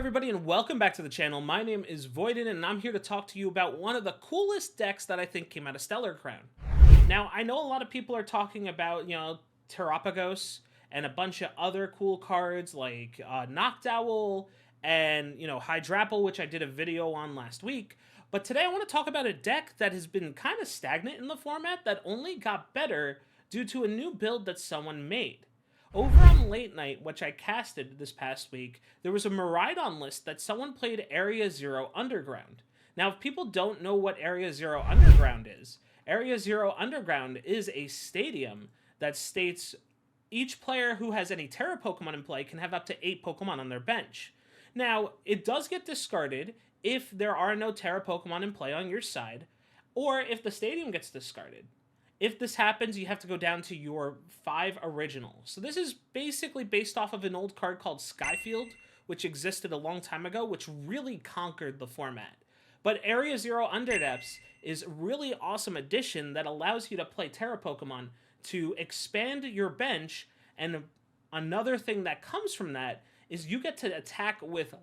everybody, and welcome back to the channel. My name is Voiddyn, and I'm here to talk to you about one of the coolest decks that I think came out of Stellar Crown. Now, I know a lot of people are talking about, Terapagos and a bunch of other cool cards like Noctowl and, Hydrapple, which I did a video on last week. But today I want to talk about a deck that has been kind of stagnant in the format that only got better due to a new build that someone made. Over on Late Night, which I casted this past week, there was a Miraidon list that someone played Area Zero Underground. Now, if people don't know what Area Zero Underground is, Area Zero Underground is a stadium that states each player who has any Terra Pokemon in play can have up to 8 Pokemon on their bench. Now, it does get discarded if there are no Terra Pokemon in play on your side, or if the stadium gets discarded. If this happens, you have to go down to your 5 originals. So this is basically based off of an old card called Skyfield, which existed a long time ago, which really conquered the format. But Area Zero Underdepths is a really awesome addition that allows you to play Terra Pokemon to expand your bench, and another thing that comes from that is you get to attack with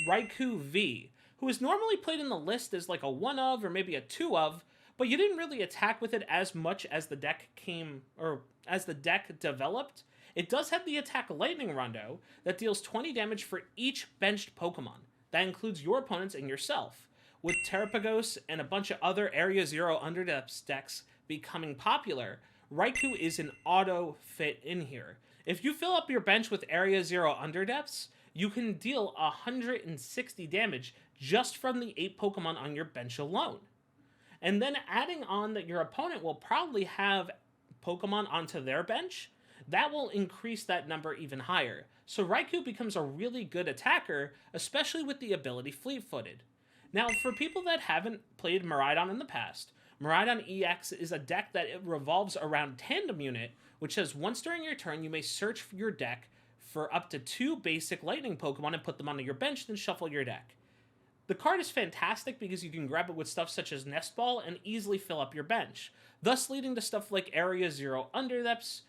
Raikou V, who is normally played in the list as like a 1 of or maybe a 2 of, but you didn't really attack with it as much as the deck developed. It does have the attack Lightning Rondo that deals 20 damage for each benched Pokemon. That includes your opponents and yourself. With Terapagos and a bunch of other Area Zero Underdepths decks becoming popular, Raikou is an auto fit in here. If you fill up your bench with Area Zero Underdepths, you can deal 160 damage just from the 8 Pokemon on your bench alone. And then adding on that your opponent will probably have Pokemon onto their bench, that will increase that number even higher. So Raikou becomes a really good attacker, especially with the ability Fleet-Footed. Now, for people that haven't played Miraidon in the past, Miraidon EX is a deck that it revolves around Tandem Unit, which says once during your turn you may search for your deck for up to 2 basic Lightning Pokemon and put them onto your bench, then shuffle your deck. The card is fantastic because you can grab it with stuff such as Nest Ball and easily fill up your bench, thus leading to stuff like Area Zero Underdepths,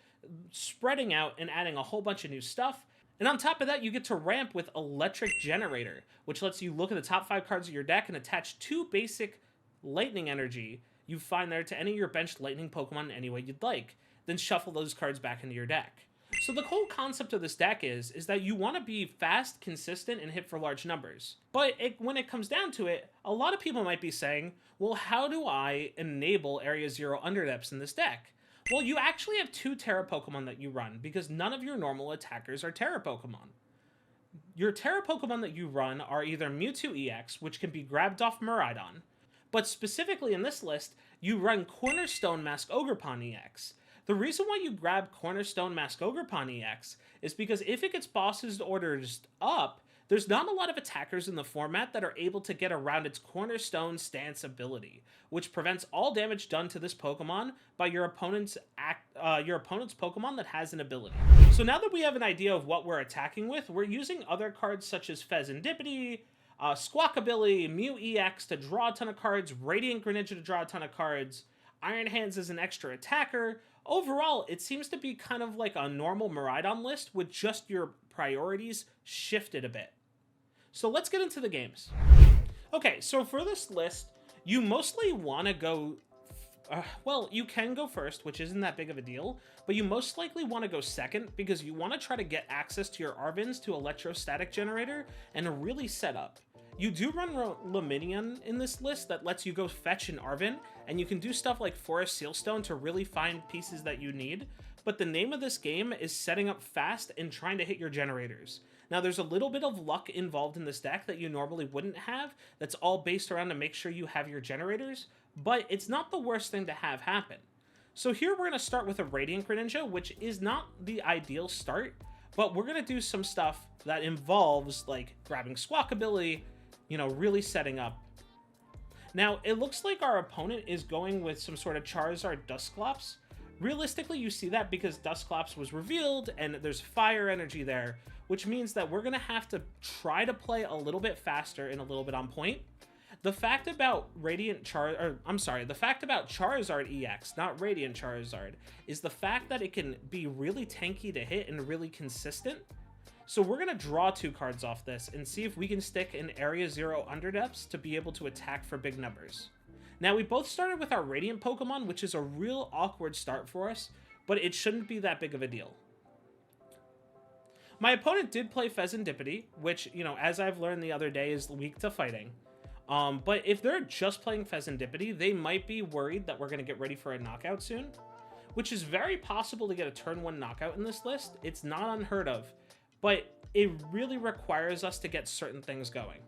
spreading out and adding a whole bunch of new stuff. And on top of that, you get to ramp with Electric Generator, which lets you look at the top 5 cards of your deck and attach 2 basic Lightning Energy you find there to any of your benched Lightning Pokemon in any way you'd like, then shuffle those cards back into your deck. So the whole concept of this deck is that you want to be fast, consistent, and hit for large numbers. But when it comes down to it, a lot of people might be saying, well, how do I enable Area Zero Underdepths in this deck? Well, you actually have 2 Terra Pokemon that you run, because none of your normal attackers are Terra Pokemon. Your Terra Pokemon that you run are either Mewtwo EX, which can be grabbed off Miraidon, but specifically in this list, you run Cornerstone Mask Ogerpon EX. The reason why you grab Cornerstone Mask Ogerpon EX is because if it gets bosses orders up, there's not a lot of attackers in the format that are able to get around its Cornerstone stance ability, which prevents all damage done to this Pokemon by your opponent's Pokemon that has an ability. So now that we have an idea of what we're attacking with, we're using other cards such as Fezandipiti, Squawkabilly, Mew EX to draw a ton of cards, Radiant Greninja to draw a ton of cards, Iron Hands as an extra attacker. Overall, it seems to be kind of like a normal Miraidon list with just your priorities shifted a bit. So let's get into the games. Okay, so for this list, you mostly want to go... well, you can go first, which isn't that big of a deal, but you most likely want to go second because you want to try to get access to your Arvens to Electrostatic Generator and really set up. You do run Lumineon in this list that lets you go fetch an Arven, and you can do stuff like Forest Sealstone to really find pieces that you need, but the name of this game is setting up fast and trying to hit your generators. Now, there's a little bit of luck involved in this deck that you normally wouldn't have, that's all based around to make sure you have your generators, but it's not the worst thing to have happen. So here we're going to start with a Radiant Greninja, which is not the ideal start, but we're going to do some stuff that involves, like, grabbing Squawkabilly, really setting up. Now, it looks like our opponent is going with some sort of Charizard Dusclops. Realistically, you see that because Dusclops was revealed and there's fire energy there, which means that we're going to have to try to play a little bit faster and a little bit on point. The fact about Charizard EX, not Radiant Charizard, is the fact that it can be really tanky to hit and really consistent. So we're going to draw 2 cards off this and see if we can stick an Area 0 Underdepths to be able to attack for big numbers. Now, we both started with our Radiant Pokemon, which is a real awkward start for us, but it shouldn't be that big of a deal. My opponent did play Fezandipiti, which, you know, as I've learned the other day, is weak to fighting. But if they're just playing Fezandipiti, they might be worried that we're going to get ready for a knockout soon, which is very possible to get a turn 1 knockout in this list. It's not unheard of, but it really requires us to get certain things going.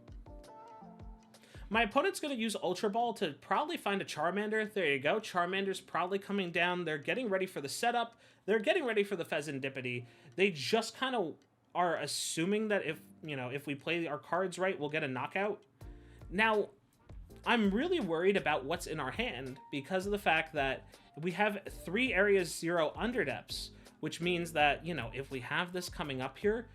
My opponent's going to use Ultra Ball to probably find a Charmander. There you go. Charmander's probably coming down. They're getting ready for the setup. They're getting ready for the Fezandipiti. They just kind of are assuming that if, you know, if we play our cards right, we'll get a knockout. Now, I'm really worried about what's in our hand because of the fact that we have 3 Area 0 Underdepths, which means that, you know, if we have this coming up here,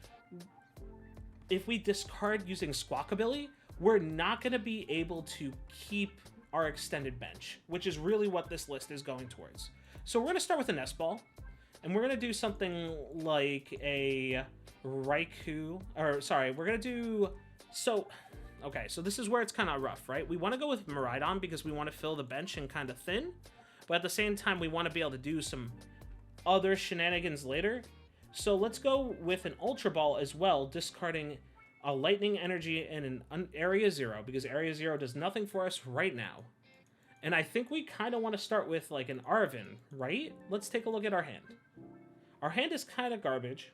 if we discard using Squawkabilly, we're not going to be able to keep our extended bench, which is really what this list is going towards. So we're going to start with a Nest Ball, and we're going to do something like a Raikou, or sorry, we're going to do, okay, so this is where it's kind of rough, right? We want to go with Miraidon because we want to fill the bench and kind of thin, but at the same time, we want to be able to do some other shenanigans later. So let's go with an Ultra Ball as well, discarding a Lightning Energy and an Area 0, because Area 0 does nothing for us right now. And I think we kind of want to start with like an Arven, right? Let's take a look at our hand. Our hand is kind of garbage.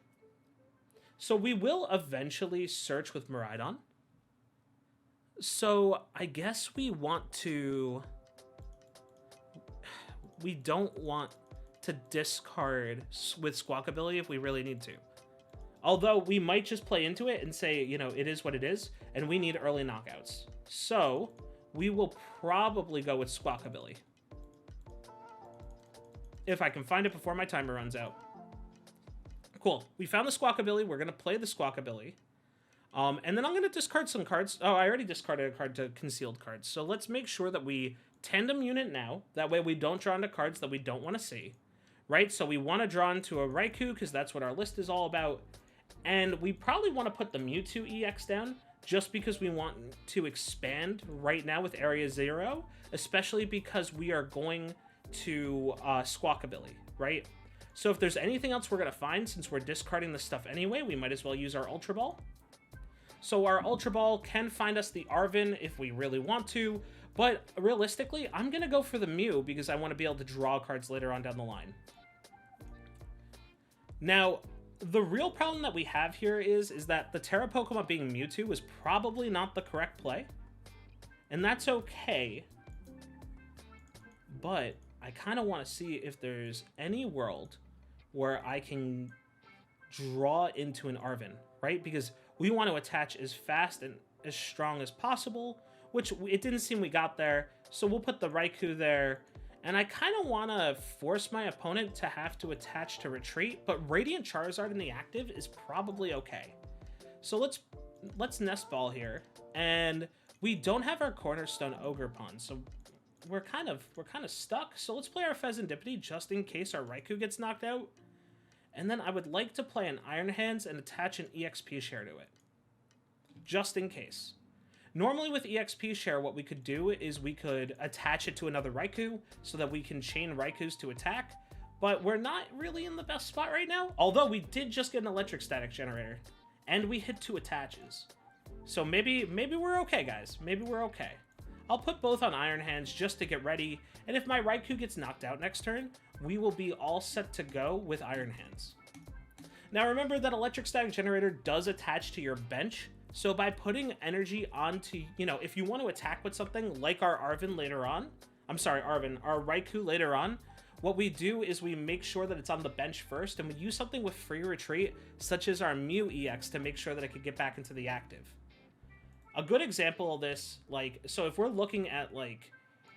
So we will eventually search with Miraidon. So I guess we want to... We don't want to discard with Squawkabilly if we really need to. Although we might just play into it and say, you know, it is what it is, and we need early knockouts. So we will probably go with Squawkabilly. If I can find it before my timer runs out. Cool. We found the Squawkabilly. We're going to play the Squawkabilly. And then I'm going to discard some cards. Oh, I already discarded a card to concealed cards. So let's make sure that we tandem unit now. That way we don't draw into cards that we don't want to see. Right? So we want to draw into a Raikou because that's what our list is all about. And we probably want to put the Mewtwo EX down just because we want to expand right now with Area 0, especially because we are going to Squawkabilly, right? So if there's anything else we're going to find, since we're discarding this stuff anyway, we might as well use our Ultra Ball. So our Ultra Ball can find us the Arven if we really want to, but realistically, I'm going to go for the Mew because I want to be able to draw cards later on down the line. Now, the real problem that we have here is that the Terra Pokemon being Mewtwo is probably not the correct play. And that's okay. But I kind of want to see if there's any world where I can draw into an Arven, right? Because we want to attach as fast and as strong as possible, which it didn't seem we got there. So we'll put the Raikou there. And I kind of want to force my opponent to have to attach to retreat, but Radiant Charizard in the active is probably okay. So let's Nest Ball here, and we don't have our Cornerstone Ogerpon, so we're kind of stuck. So let's play our Fezandipiti just in case our Raikou gets knocked out, and then I would like to play an Iron Hands and attach an EXP share to it, just in case. Normally with EXP share, what we could do is we could attach it to another Raikou so that we can chain Raikous to attack, but we're not really in the best spot right now. Although we did just get an Electric Static Generator, and we hit 2 attaches. So maybe we're okay, guys. Maybe we're okay. I'll put both on Iron Hands just to get ready, and if my Raikou gets knocked out next turn, we will be all set to go with Iron Hands. Now remember that Electric Static Generator does attach to your bench, so by putting energy onto, you know, if you want to attack with something like our Arven later on, our Raikou later on, what we do is we make sure that it's on the bench first, and we use something with free retreat, such as our Mew EX, to make sure that it could get back into the active. A good example of this, like, so if we're looking at, like,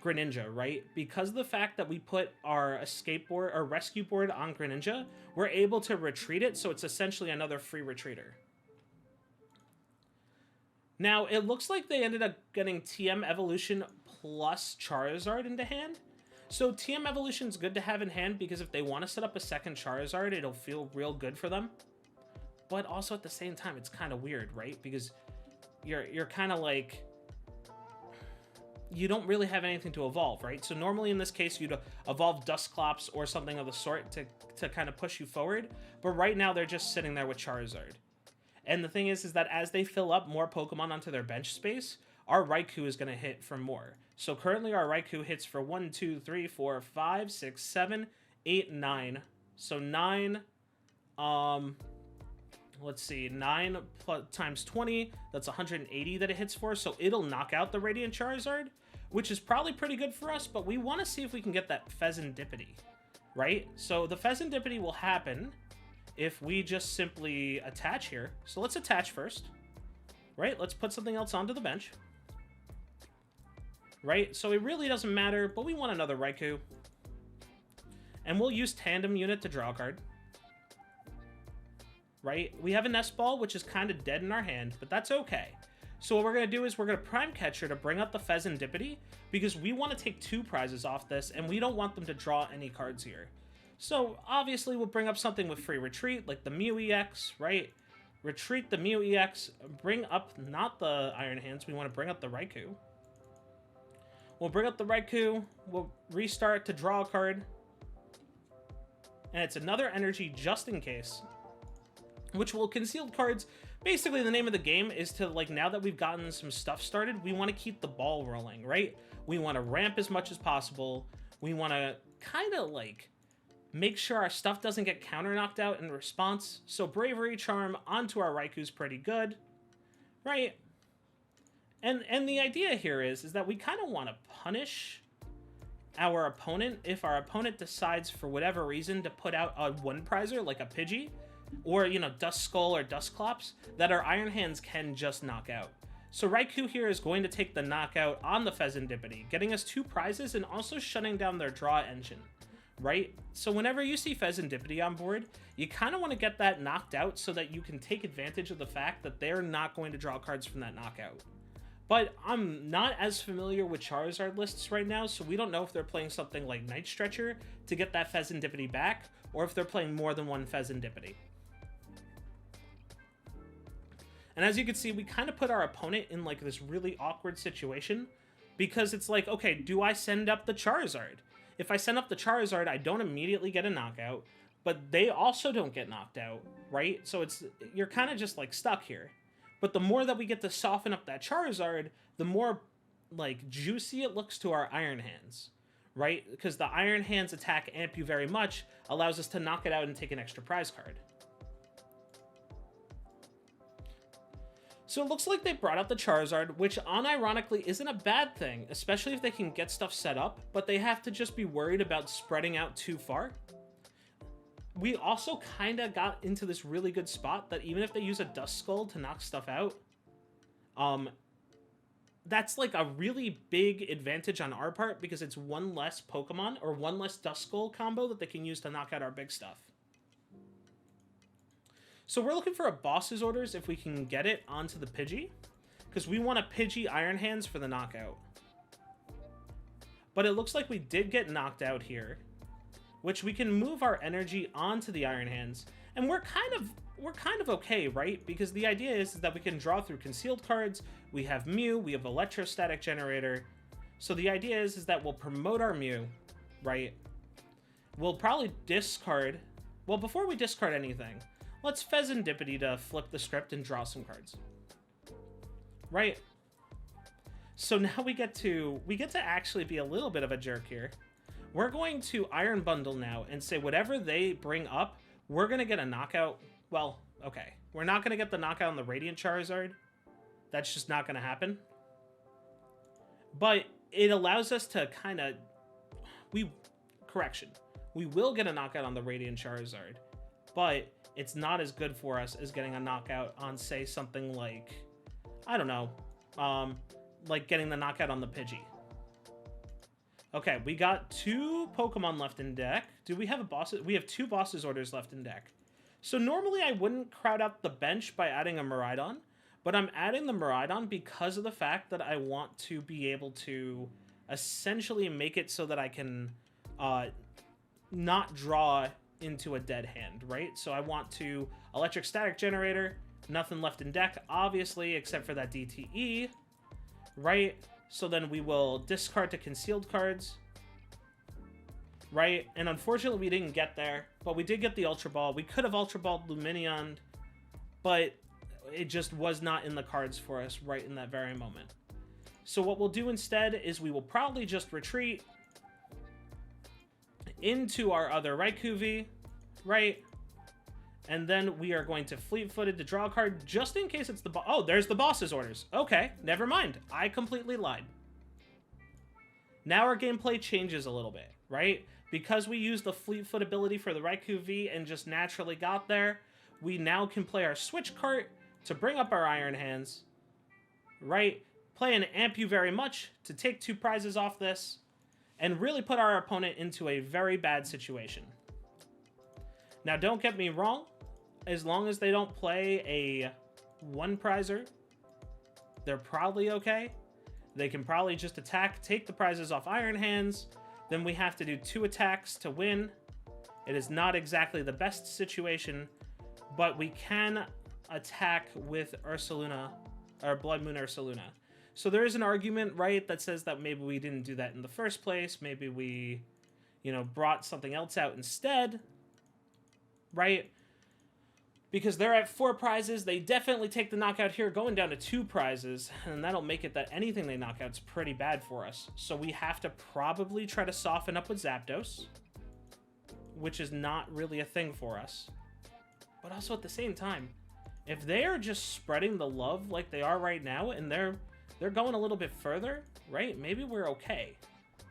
Greninja, right? Because of the fact that we put our escape board or rescue board on Greninja, we're able to retreat it, so it's essentially another free retreater. Now, it looks like they ended up getting TM Evolution plus Charizard into hand. So TM Evolution's good to have in hand because if they want to set up a second Charizard, it'll feel real good for them. but also at the same time, it's kind of weird, right? Because you're kind of like, you don't really have anything to evolve, right? So normally in this case, you'd evolve Dusclops or something of the sort to kind of push you forward. But right now, they're just sitting there with Charizard. And the thing is that as they fill up more Pokemon onto their bench space, our Raikou is going to hit for more. So currently, our Raikou hits for 1, 2, 3, 4, 5, 6, 7, 8, 9. So 9, let's see, 9 times 20, that's 180 that it hits for, so it'll knock out the Radiant Charizard, which is probably pretty good for us, but we want to see if we can get that Fezandipiti, right? So the Fezandipiti will happen if we just simply attach here. So let's attach first, right? Let's put something else onto the bench, right? So it really doesn't matter, but we want another Raikou. And we'll use Tandem Unit to draw a card. Right? We have a Nest Ball, which is kind of dead in our hand, but that's okay. So what we're going to do is we're going to Prime Catcher to bring up the Fezandipiti, because we want to take 2 prizes off this, and we don't want them to draw any cards here. So obviously we'll bring up something with free retreat, like the Mew EX, right? Retreat the Mew EX, bring up not the Iron Hands, we want to bring up the Raikou. We'll bring up the Raikou, we'll restart to draw a card, and it's another energy just in case, which will concealed cards. Basically, the name of the game is to, like, now that we've gotten some stuff started, we want to keep the ball rolling, right? We want to ramp as much as possible. We want to kind of, like, make sure our stuff doesn't get counter knocked out in response. So Bravery Charm onto our Raikou's pretty good, right? And the idea here is that we kind of want to punish our opponent if our opponent decides for whatever reason to put out a 1-prizer, like a Pidgey, or, you know, Duskull or Dusclops, that our Iron Hands can just knock out. So Raikou here is going to take the knockout on the Fezandipiti, getting us 2 prizes and also shutting down their draw engine, right? So whenever you see Fezandipiti on board, you kind of want to get that knocked out so that you can take advantage of the fact that they're not going to draw cards from that knockout. But I'm not as familiar with Charizard lists right now, so we don't know if they're playing something like Night Stretcher to get that Fezandipiti back, or if they're playing more than one Fezandipiti. And as you can see, we kind of put our opponent in, like, this really awkward situation, because it's like, okay, do I send up the Charizard? If I send up the Charizard, I don't immediately get a knockout, but they also don't get knocked out, right? So you're kind of just, like, stuck here. But the more that we get to soften up that Charizard, the more, like, juicy it looks to our Iron Hands, right? Because the Iron Hands attack amp you very much allows us to knock it out and take an extra prize card. So it looks like they brought out the Charizard, which unironically isn't a bad thing, especially if they can get stuff set up, but they have to just be worried about spreading out too far. We also kind of got into this really good spot that even if they use a Duskull to knock stuff out, that's like a really big advantage on our part, because it's 1 less Pokemon or 1 less Duskull combo that they can use to knock out our big stuff. So we're looking for a Boss's Orders if we can get it onto the Pidgey, because we want a Pidgey Iron Hands for the knockout. But it looks like we did get knocked out here, which we can move our energy onto the Iron Hands, and we're kind of okay, right? Because the idea is that we can draw through concealed cards. We have Mew, we have Electrostatic Generator. So the idea is that we'll promote our Mew, right? We'll probably discard. Well, before we discard anything, let's Fezandipiti to flip the script and draw some cards, right? So now we get to actually be a little bit of a jerk here. We're going to Iron Bundle now and say whatever they bring up, we're going to get a knockout. Well, okay. We're not going to get the knockout on the Radiant Charizard. That's just not going to happen. But it allows us to kind of... Correction. We will get a knockout on the Radiant Charizard, but it's not as good for us as getting a knockout on, say, something like... I don't know. Like getting the knockout on the Pidgey. Okay, we got 2 Pokemon left in deck. Do we have a boss? We have 2 Boss's Orders left in deck. So normally I wouldn't crowd out the bench by adding a Miraidon, but I'm adding the Miraidon because of the fact that I want to be able to essentially make it so that I can not draw into a dead hand, right? So I want to Electric Static Generator, nothing left in deck, obviously, except for that DTE, right? So then we will discard to concealed cards, right? And unfortunately, we didn't get there, but we did get the Ultra Ball. We could have Ultra Balled Lumineon, but it just was not in the cards for us right in that very moment. So what we'll do instead is we will probably just retreat into our other Raikou V, right? And then we are going to fleet-footed to draw a card just in case it's the boss. Oh, there's the boss's orders. Okay, never mind. I completely lied. Now our gameplay changes a little bit, right? Because we used the fleet-foot ability for the Raikou V and just naturally got there, we now can play our Switch Cart to bring up our Iron Hands, right? Play an Amp You Very Much to take 2 prizes off this, and really put our opponent into a very bad situation. Now, don't get me wrong, as long as they don't play a 1-prizer, they're probably okay. They can probably just attack, take the prizes off Iron Hands, then we have to do 2 attacks to win. It is not exactly the best situation, but we can attack with Ursaluna, or Bloodmoon Ursaluna. So there is an argument, right, that says that maybe we didn't do that in the first place. Maybe we, you know, brought something else out instead, right? Because they're at 4 prizes. They definitely take the knockout here, going down to 2 prizes, and that'll make it that anything they knock out's pretty bad for us. So we have to probably try to soften up with Zapdos, which is not really a thing for us. But also at the same time, if they are just spreading the love like they are right now, and they're going a little bit further, right? Maybe we're okay.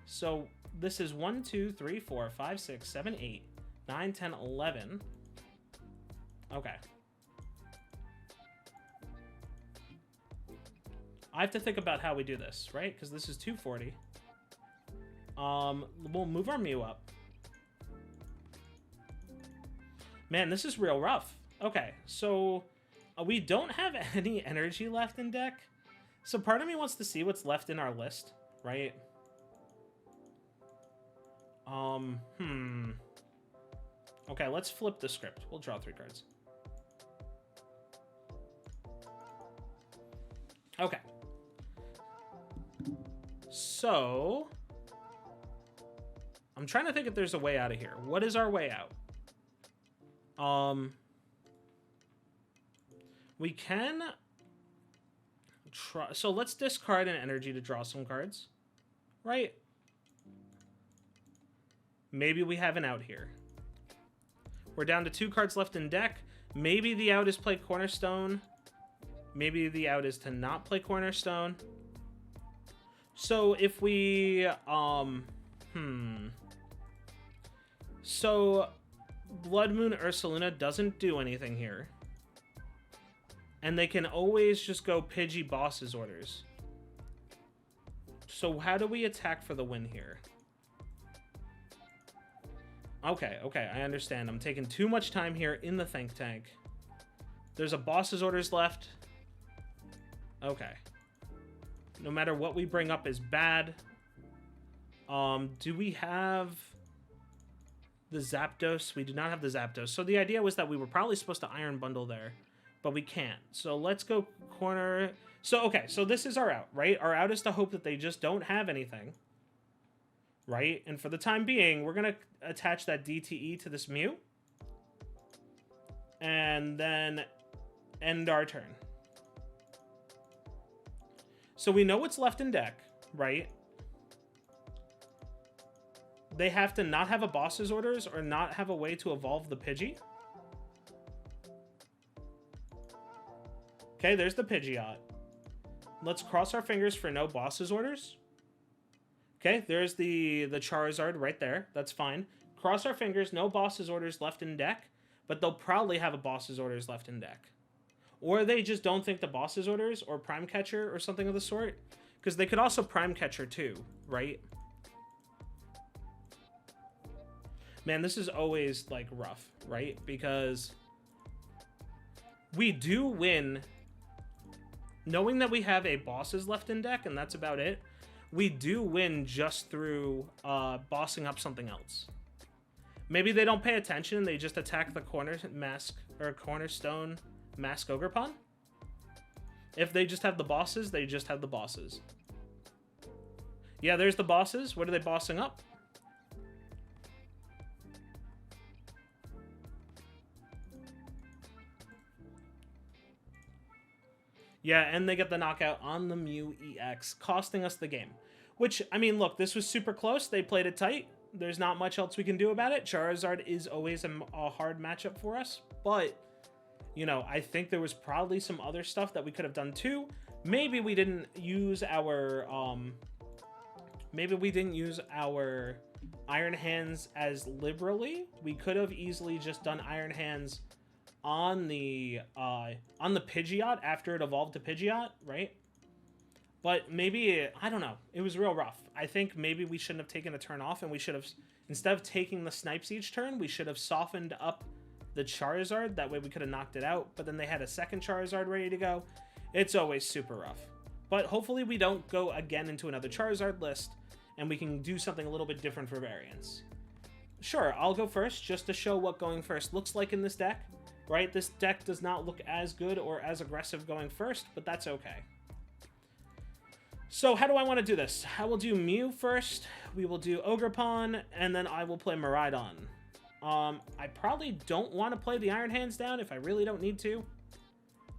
So this is 1, 2, 3, 4, 5, 6, 7, 8, 9, 10, 11. Okay. I have to think about how we do this, right? Because this is 240. We'll move our Mew up. Man, this is real rough. Okay, so we don't have any energy left in deck. So part of me wants to see what's left in our list, right? Okay, let's flip the script. We'll draw 3 cards. Okay. So I'm trying to think if there's a way out of here. What is our way out? We can try. So let's discard an energy to draw some cards, right? Maybe we have an out here. We're down to 2 cards left in deck. Maybe the out is play Cornerstone. Maybe the out is to not play Cornerstone. So if we, So Bloodmoon Ursaluna doesn't do anything here. And they can always just go Pidgey boss's orders. So how do we attack for the win here? Okay, I understand. I'm taking too much time here in the think tank. There's a boss's orders left. Okay. No matter what we bring up is bad. Do we have the Zapdos? We do not have the Zapdos. So the idea was that we were probably supposed to Iron Bundle there, but we can't. So let's go corner. So, okay, so this is our out, right? Our out is to hope that they just don't have anything, right? And for the time being, we're going to attach that DTE to this Mew and then end our turn. So we know what's left in deck, right? They have to not have a boss's orders or not have a way to evolve the Pidgey. Okay, there's the Pidgeot. Let's cross our fingers for no boss's orders. Okay, there's the Charizard right there. That's fine. Cross our fingers, no boss's orders left in deck, but they'll probably have a boss's orders left in deck. Or they just don't think the boss's orders or Prime Catcher or something of the sort. Because they could also Prime Catcher too, right? Man, this is always, like, rough, right? Because we do win knowing that we have a bosses left in deck, and that's about it. We do win just through bossing up something else. Maybe they don't pay attention and they just attack the Cornerstone Mask Ogerpon. If they just have the bosses, they just have the bosses. Yeah, there's the bosses. What are they bossing up? Yeah, and they get the knockout on the Mew EX, costing us the game. Which, I mean, look, this was super close. They played it tight. There's not much else we can do about it. Charizard is always a hard matchup for us. But, you know, I think there was probably some other stuff that we could have done too. Maybe we didn't use our... Iron Hands as liberally. We could have easily just done Iron Hands on the Pidgeot after it evolved to Pidgeot, right? But maybe, I don't know. It was real rough. I think maybe we shouldn't have taken a turn off, and we should have, instead of taking the snipes each turn, we should have softened up the Charizard. That way we could have knocked it out, but then they had a second Charizard ready to go. It's always super rough. But hopefully we don't go again into another Charizard list, and we can do something a little bit different for variants. Sure, I'll go first, just to show what going first looks like in this deck. Right, this deck does not look as good or as aggressive going first, but that's okay. So how do I want to do this? I will do Mew first, we will do Ogerpon, and then I will play Miraidon. I probably don't want to play the Iron Hands down if I really don't need to.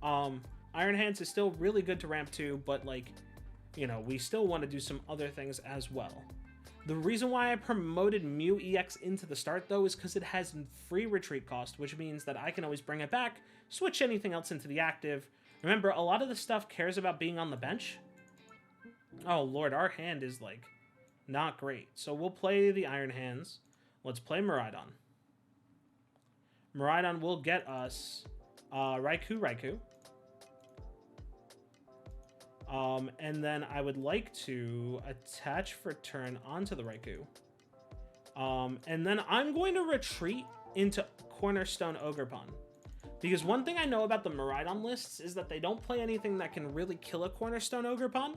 Iron Hands is still really good to ramp to, but like, you know, we still want to do some other things as well. The reason why I promoted Mew EX into the start, though, is because it has free retreat cost, which means that I can always bring it back, switch anything else into the active. Remember, a lot of the stuff cares about being on the bench. Oh, Lord, our hand is, like, not great. So we'll play the Iron Hands. Let's play Miraidon. Miraidon will get us Raikou. And then I would like to attach for turn onto the Raikou. And then I'm going to retreat into Cornerstone Ogerpon. Because one thing I know about the Miraidon lists is that they don't play anything that can really kill a Cornerstone Ogerpon.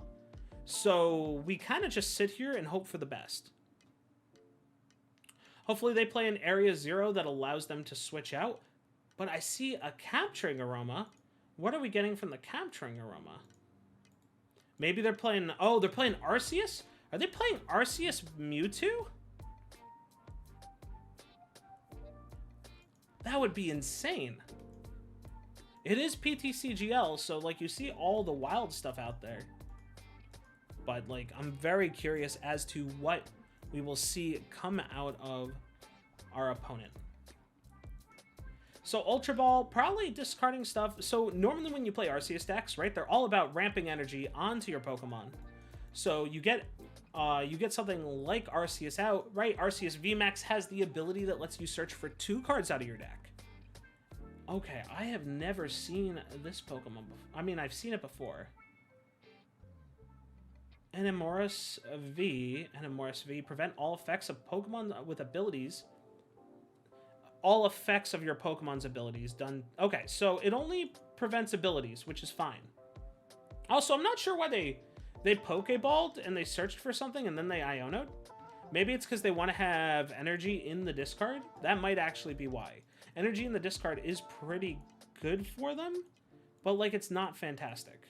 So we kind of just sit here and hope for the best. Hopefully they play an Area 0 that allows them to switch out. But I see a Capturing Aroma. What are we getting from the Capturing Aroma? Maybe they're playing... Oh, they're playing Arceus? Are they playing Arceus Mewtwo? That would be insane. It is PTCGL, so, like, you see all the wild stuff out there. But, like, I'm very curious as to what we will see come out of our opponent. So Ultra Ball, probably discarding stuff. So normally when you play Arceus decks, right, they're all about ramping energy onto your Pokemon. So you get something like Arceus out, right? Arceus VMAX has the ability that lets you search for 2 cards out of your deck. Okay, I have never seen this Pokemon before. I mean, I've seen it before. Enamoris V prevent all effects of Pokemon with abilities. All effects of your Pokemon's abilities done. Okay, so it only prevents abilities, which is fine. Also, I'm not sure why they Pokeballed and they searched for something and then they Iono'd. Maybe it's because they want to have energy in the discard. That might actually be why. Energy in the discard is pretty good for them, but like it's not fantastic.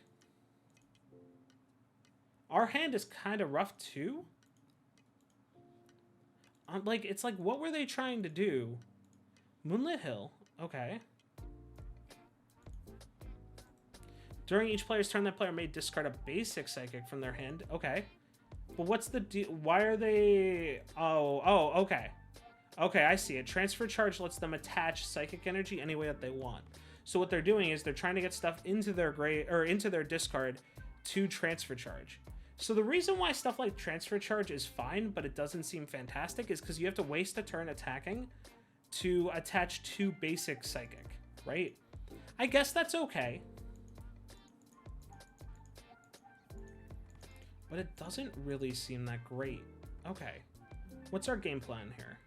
Our hand is kind of rough too. Like, it's like, what were they trying to do? Moonlit Hill, okay. During each player's turn, that player may discard a basic psychic from their hand. Okay. But what's the deal? Why are they... Oh, okay. Okay, I see it. Transfer charge lets them attach psychic energy any way that they want. So what they're doing is they're trying to get stuff into their into their discard to transfer charge. So the reason why stuff like transfer charge is fine, but it doesn't seem fantastic, is because you have to waste a turn attacking to attach 2 basic psychic, right? I guess that's okay. But it doesn't really seem that great. Okay. What's our game plan here?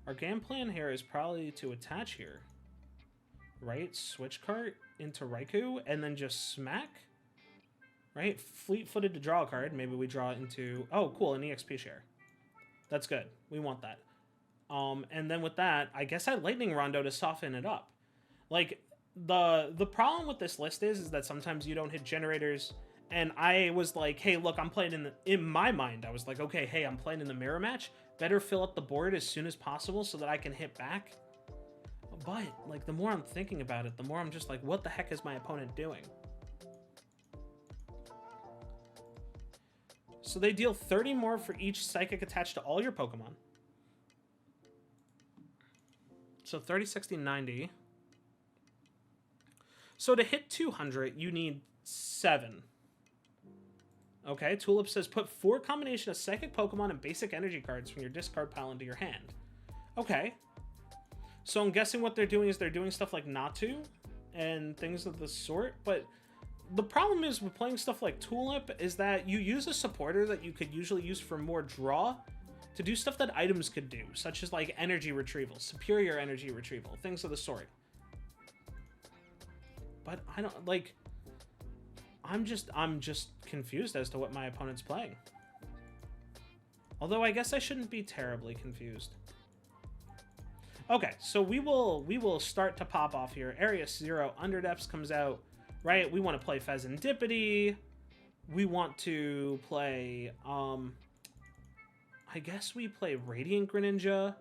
Our game plan here is probably to attach here. Right? Switch cart into Raikou and then just smack. Right? Fleet-footed to draw a card. Maybe we draw into... Oh, cool. An EXP share. That's good. We want that. And then with that, I guess I Lightning Rondo to soften it up. Like, the problem with this list is that sometimes you don't hit generators, and I was like, hey, look, I'm playing in my mind, I was like, okay, hey, I'm playing in the mirror match. Better fill up the board as soon as possible so that I can hit back. But, like, the more I'm thinking about it, the more I'm just like, what the heck is my opponent doing? So they deal 30 more for each Psychic attached to all your Pokemon. So 30, 60, 90. So to hit 200, you need 7. Okay, Tulip says, put 4 combination of Psychic Pokemon and basic energy cards from your discard pile into your hand. Okay. So I'm guessing what they're doing is they're doing stuff like Natu and things of the sort, but the problem is with playing stuff like Tulip is that you use a supporter that you could usually use for more draw to do stuff that items could do, such as like energy retrieval, superior energy retrieval, things of the sort. But I don't, like, I'm just confused as to what my opponent's playing. Although I guess I shouldn't be terribly confused. Okay, so we will start to pop off here. Area Zero Underdepths comes out, right? We want to play Fezandipiti. We want to play, I guess we play Radiant Greninja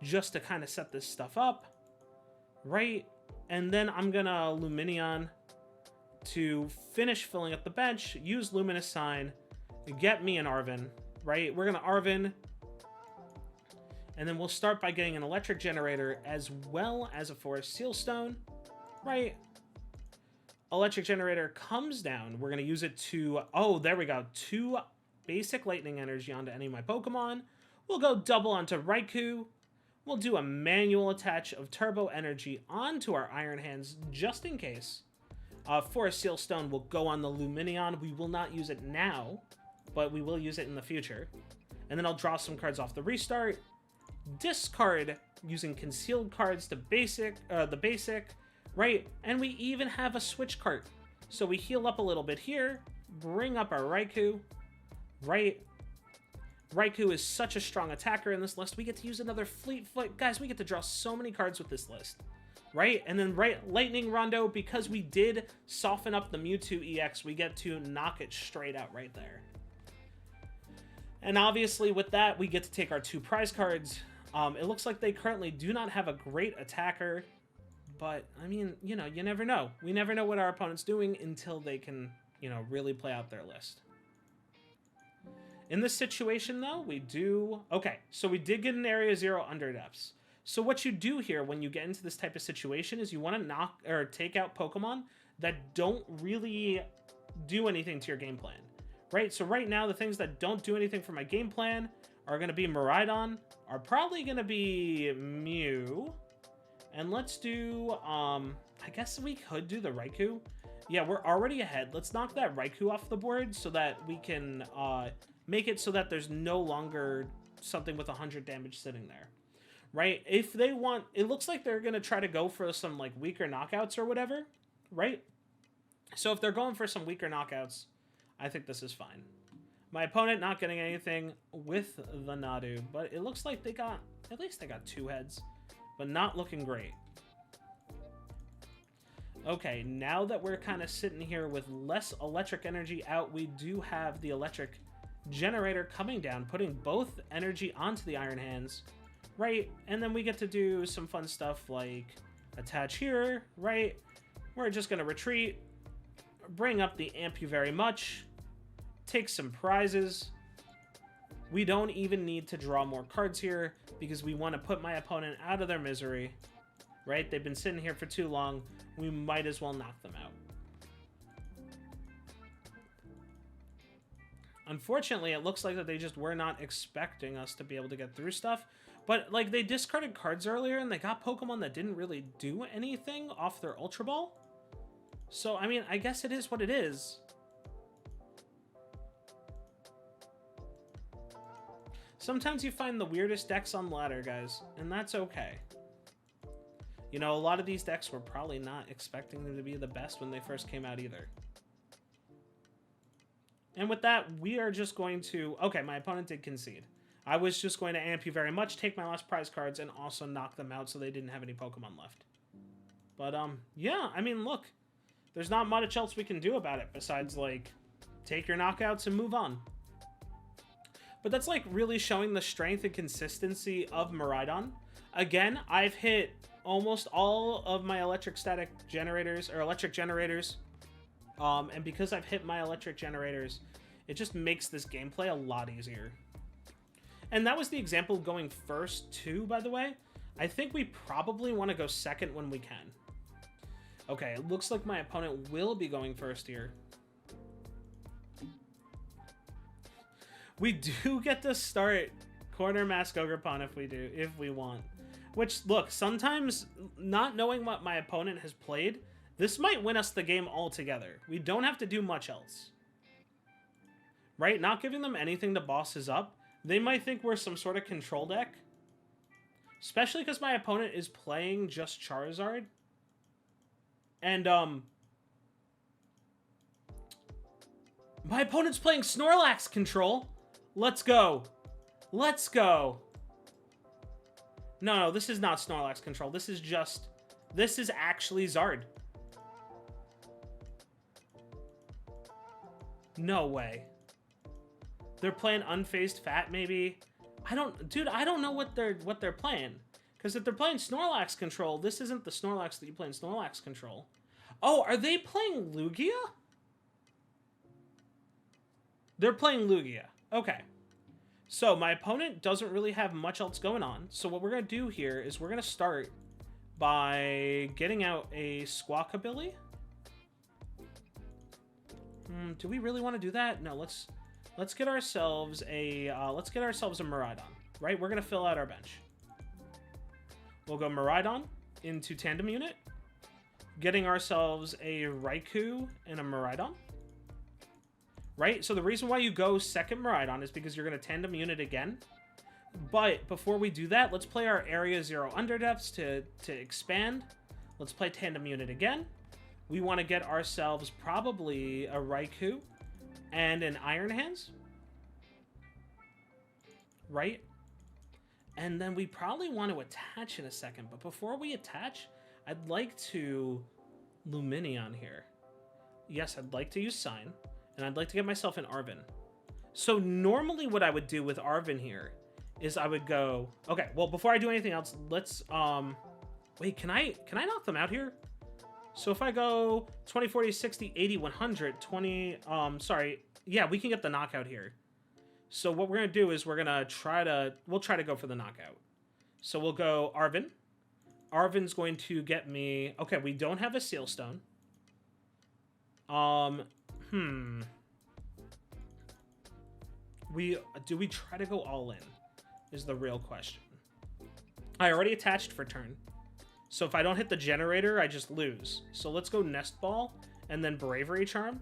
just to kind of set this stuff up, right? And then I'm gonna Lumineon to finish filling up the bench, use Luminous Sign, get me an Arven, right? We're gonna Arven, and then we'll start by getting an Electric Generator as well as a Forest Seal Stone, right? Electric Generator comes down. We're gonna use it to, oh, there we go, 2 basic Lightning Energy onto any of my Pokemon. We'll go double onto Raikou. We'll do a manual attach of Turbo Energy onto our Iron Hands just in case. Forest Seal Stone will go on the Lumineon. We will not use it now, but we will use it in the future. And then I'll draw some cards off the restart. Discard using concealed cards to the basic, right? And we even have a Switch Cart. So we heal up a little bit here, bring up our Raikou, right? Raikou is such a strong attacker in this list. We get to use another Fleet Foot. Guys, we get to draw so many cards with this list, right? And then Lightning Rondo, because we did soften up the Mewtwo EX, we get to knock it straight out right there. And obviously with that, we get to take our 2 prize cards. It looks like they currently do not have a great attacker, but I mean, you know, you never know. We never know what our opponent's doing until they can, you know, really play out their list. In this situation, though, we do... Okay, so we did get an Area Zero Underdepths. So what you do here when you get into this type of situation is you want to knock or take out Pokemon that don't really do anything to your game plan, right? So right now, the things that don't do anything for my game plan are going to be Miraidon, are probably going to be Mew, and let's do... I guess we could do the Raikou. Yeah, we're already ahead. Let's knock that Raikou off the board so that we can... make it so that there's no longer something with 100 damage sitting there, right? If they want, it looks like they're going to try to go for some like weaker knockouts or whatever, right? So if they're going for some weaker knockouts, I think this is fine. My opponent not getting anything with the Nadu, but it looks like they got, at least they got 2 heads, but not looking great. Okay, now that we're kind of sitting here with less electric energy out, we do have the Electric Generator coming down, putting both energy onto the Iron Hands, right? And then we get to do some fun stuff like attach here, right? We're just going to retreat, bring up the Amp You Very Much, take some prizes. We don't even need to draw more cards here because we want to put my opponent out of their misery, right? They've been sitting here for too long. We might as well knock them out. Unfortunately, it looks like that they just were not expecting us to be able to get through stuff. But, like, they discarded cards earlier, and they got Pokemon that didn't really do anything off their Ultra Ball. So, I mean, I guess it is what it is. Sometimes you find the weirdest decks on ladder, guys, and that's okay. You know, a lot of these decks were probably not expecting them to be the best when they first came out either. And with that, we are just going to... Okay, my opponent did concede. I was just going to amp you very much, take my last prize cards, and also knock them out so they didn't have any Pokemon left. But, yeah, I mean, look. There's not much else we can do about it besides, like, take your knockouts and move on. But that's, like, really showing the strength and consistency of Miraidon. Again, I've hit almost all of my electric generators. And because I've hit my electric generators, it just makes this gameplay a lot easier. And that was the example of going first, too, by the way. I think we probably want to go second when we can. Okay, it looks like my opponent will be going first here. We do get to start Corner Mask Ogerpon if we want. Which, look, sometimes not knowing what my opponent has played, this might win us the game altogether. We don't have to do much else. Right? Not giving them anything to boss us up. They might think we're some sort of control deck. Especially because my opponent is playing just Charizard. And, my opponent's playing Snorlax control. Let's go. Let's go. No, this is not Snorlax control. This is actually Zard. No way. They're playing Unfazed Fat, maybe. I don't know what they're playing. Because if they're playing Snorlax control, this isn't the Snorlax that you play in Snorlax control. Oh, are they playing Lugia? They're playing Lugia. Okay. So my opponent doesn't really have much else going on. So what we're going to do here is we're going to start by getting out a Squawkabilly. Do we really want to do that? No, let's get ourselves a Miraidon, right? We're going to fill out our bench. We'll go Miraidon into Tandem Unit, getting ourselves a Raikou and a Miraidon. Right? So the reason why you go second Miraidon is because you're going to Tandem Unit again. But before we do that, let's play our Area Zero Underdepths to expand. Let's play Tandem Unit again. We want to get ourselves probably a Raikou and an Iron Hands. Right? And then we probably want to attach in a second. But before we attach, I'd like to Lumineon here. Yes, I'd like to use Sign. And I'd like to get myself an Arven. So normally what I would do with Arven here is I would go... Okay, well, before I do anything else, let's... Wait, can I knock them out here? So if I go 20, 40, 60, 80, 100, 20... sorry. Yeah, we can get the knockout here. So what we're going to do is we're going to try to... We'll try to go for the knockout. So we'll go Arven. Arven's going to get me... Okay, we don't have a Sealstone. Do we try to go all in? Is the real question. I already attached for turn. So if I don't hit the generator, I just lose. So let's go Nest Ball and then Bravery Charm.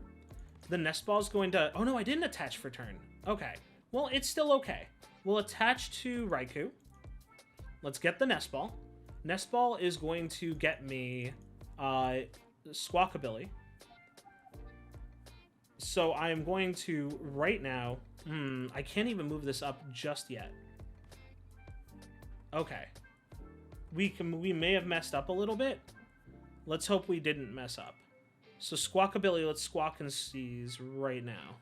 The Nest Ball is going to... Oh no, I didn't attach for turn. Okay. Well, it's still okay. We'll attach to Raikou. Let's get the Nest Ball. Nest Ball is going to get me Squawkabilly. So I'm going to, right now... I can't even move this up just yet. Okay. We may have messed up a little bit. Let's hope we didn't mess up. So Squawkabilly, let's Squawk and Seize right now.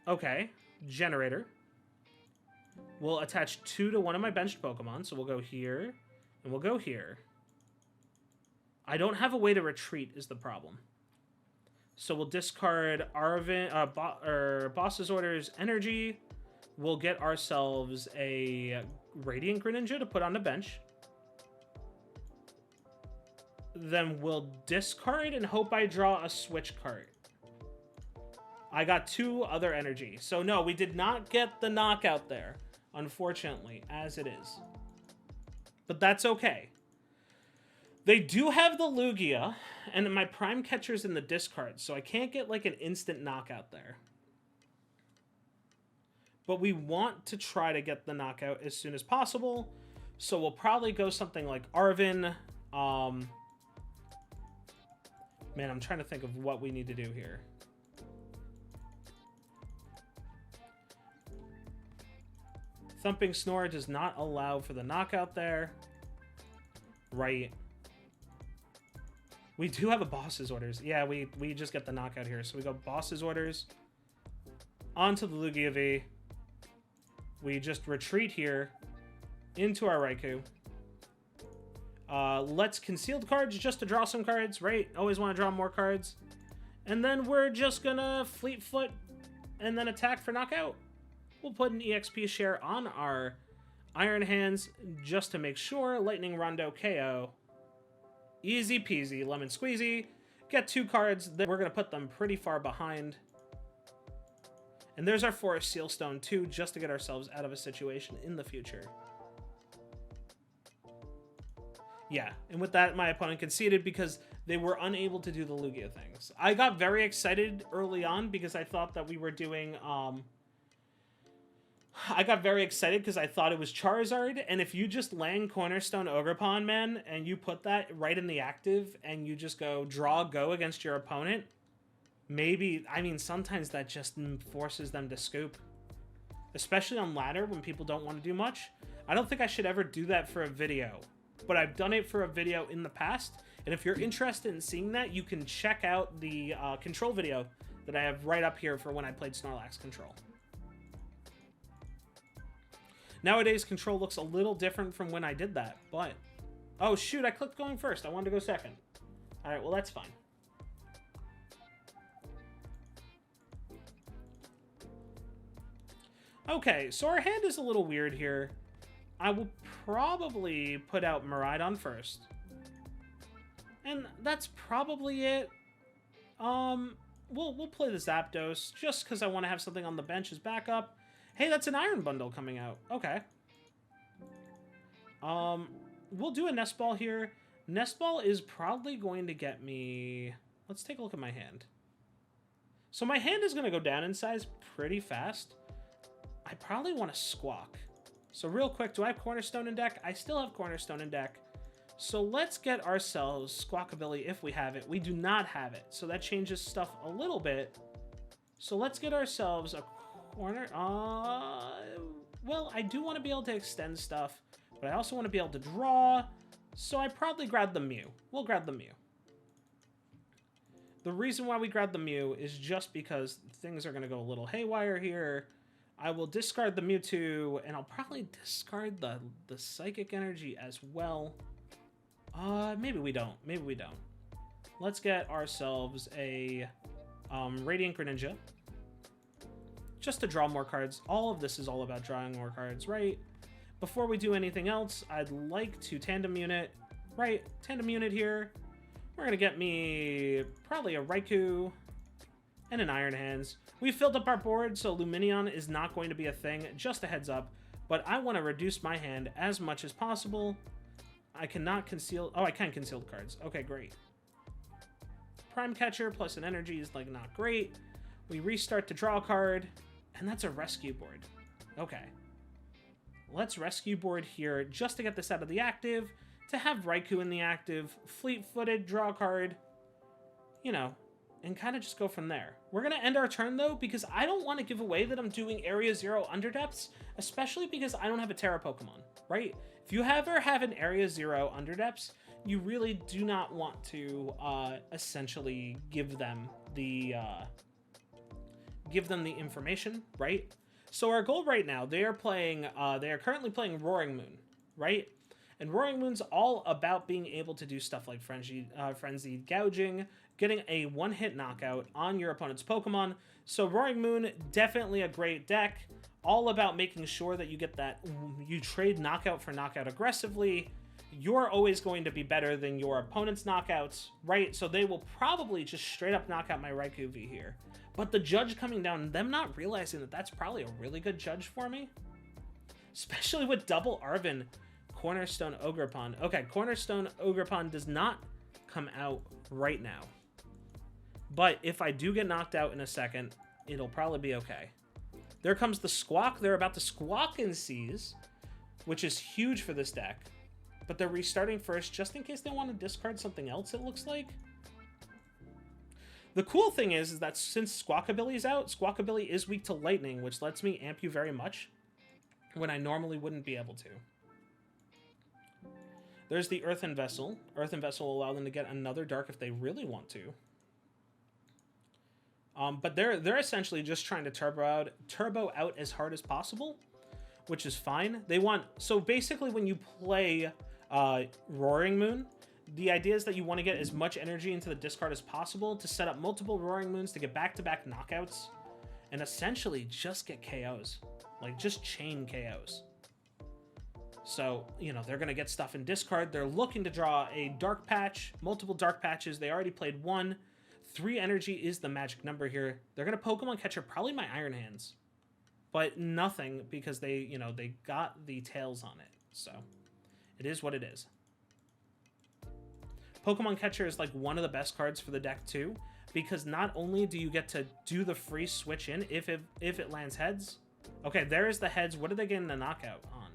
Okay. Generator. We'll attach 2 to one of my benched Pokemon. So we'll go here, and we'll go here. I don't have a way to retreat is the problem. So we'll discard Arven, Boss's Orders Energy. We'll get ourselves a Radiant Greninja to put on the bench. Then we'll discard and hope I draw a Switch Cart. I got 2 other energy. So no, we did not get the knockout there, unfortunately, as it is. But that's okay. They do have the Lugia, and my Prime Catcher's in the discard, so I can't get like an instant knockout there. But we want to try to get the knockout as soon as possible, so we'll probably go something like Arven. Man, I'm trying to think of what we need to do here. Thumping Snore does not allow for the knockout there. Right. We do have a boss's orders. Yeah, we just get the knockout here. So we go boss's orders. Onto the Lugia V. We just retreat here into our Raikou. Let's concealed cards just to draw some cards, right? Always want to draw more cards. And then we're just gonna Fleet Foot and then attack for knockout. We'll put an EXP share on our Iron Hands just to make sure. Lightning Rondo KO. Easy peasy, lemon squeezy. Get 2 cards. Then we're gonna put them pretty far behind. And there's our Forest Sealstone too, just to get ourselves out of a situation in the future. Yeah, and with that, my opponent conceded because they were unable to do the Lugia things. I got very excited early on because I thought that we were doing, I got very excited because I thought it was Charizard, and if you just land Cornerstone Ogerpon, man, and you put that right in the active, and you just go draw go against your opponent, maybe, I mean, sometimes that just forces them to scoop. Especially on ladder when people don't want to do much. I don't think I should ever do that for a video. But I've done it for a video in the past, and if you're interested in seeing that, you can check out the control video that I have right up here for when I played Snorlax Control. Nowadays, Control looks a little different from when I did that, but... Oh, shoot, I clicked going first. I wanted to go second. Alright, well, that's fine. Okay, so our hand is a little weird here. I will probably put out Miraidon first. And that's probably it. We'll play the Zapdos just because I want to have something on the bench as backup. Hey, that's an Iron Bundle coming out. Okay. We'll do a Nest Ball here. Nest Ball is probably going to get me... Let's take a look at my hand. So my hand is going to go down in size pretty fast. I probably want to Squawk. So real quick, do I have Cornerstone in deck? I still have Cornerstone in deck. So let's get ourselves Squawkabilly if we have it. We do not have it, so that changes stuff a little bit. So let's get ourselves a corner. Well, I do want to be able to extend stuff, but I also want to be able to draw. So I probably grab the Mew. We'll grab the Mew. The reason why we grab the Mew is just because things are going to go a little haywire here. I will discard the Mewtwo, and I'll probably discard the Psychic Energy as well. Maybe we don't. Maybe we don't. Let's get ourselves a Radiant Greninja. Just to draw more cards. All of this is all about drawing more cards, right? Before we do anything else, I'd like to Tandem Unit. Right, Tandem Unit here. We're going to get me probably a Raikou and an Iron Hands. We filled up our board, so Lumineon is not going to be a thing, just a heads up. But I want to reduce my hand as much as possible. I cannot conceal... Oh, I can conceal the cards. Okay, great. Prime Catcher plus an energy is, like, not great. We restart to draw a card, and that's a Rescue Board. Okay. Let's Rescue Board here just to get this out of the active, to have Raikou in the active, fleet-footed, draw a card, you know, and kind of just go from there. We're going to end our turn, though, because I don't want to give away that I'm doing Area Zero Underdepths, especially because I don't have a Terra Pokemon, right? If you ever have an Area Zero Underdepths, you really do not want to essentially give them the information, right? So our goal right now, they are currently playing Roaring Moon, right? And Roaring Moon's all about being able to do stuff like Frenzied Gouging, getting a one-hit knockout on your opponent's Pokemon. So Roaring Moon, definitely a great deck, all about making sure that you get that, you trade knockout for knockout aggressively. You're always going to be better than your opponent's knockouts, right? So they will probably just straight up knock out my Raikou V here. But the judge coming down, them not realizing that that's probably a really good judge for me. Especially with double Arven Cornerstone Ogerpon. Okay, Cornerstone Ogerpon does not come out right now. But if I do get knocked out in a second, it'll probably be okay. There comes the Squawk. They're about to Squawk and Seize, which is huge for this deck. But they're restarting first just in case they want to discard something else, it looks like. The cool thing is that since Squawkabilly is out, Squawkabilly is weak to lightning, which lets me amp you very much. when I normally wouldn't be able to. There's the Earthen Vessel. Earthen Vessel will allow them to get another Dark if they really want to. But they're essentially just trying to turbo out as hard as possible, which is fine. They want, so basically when you play Roaring Moon, the idea is that you want to get as much energy into the discard as possible to set up multiple Roaring Moons to get back-to-back knockouts and essentially just get KOs. Like, just chain KOs. So, you know, they're going to get stuff in discard. They're looking to draw a Dark Patch, multiple Dark Patches. They already played one. 3 energy is the magic number here. They're going to Pokemon Catcher probably my Iron Hands. But nothing because they, you know, they got the tails on it. So, it is what it is. Pokemon Catcher is like one of the best cards for the deck too, because not only do you get to do the free switch in if it lands heads. Okay, there is the heads. What are they getting the knockout on?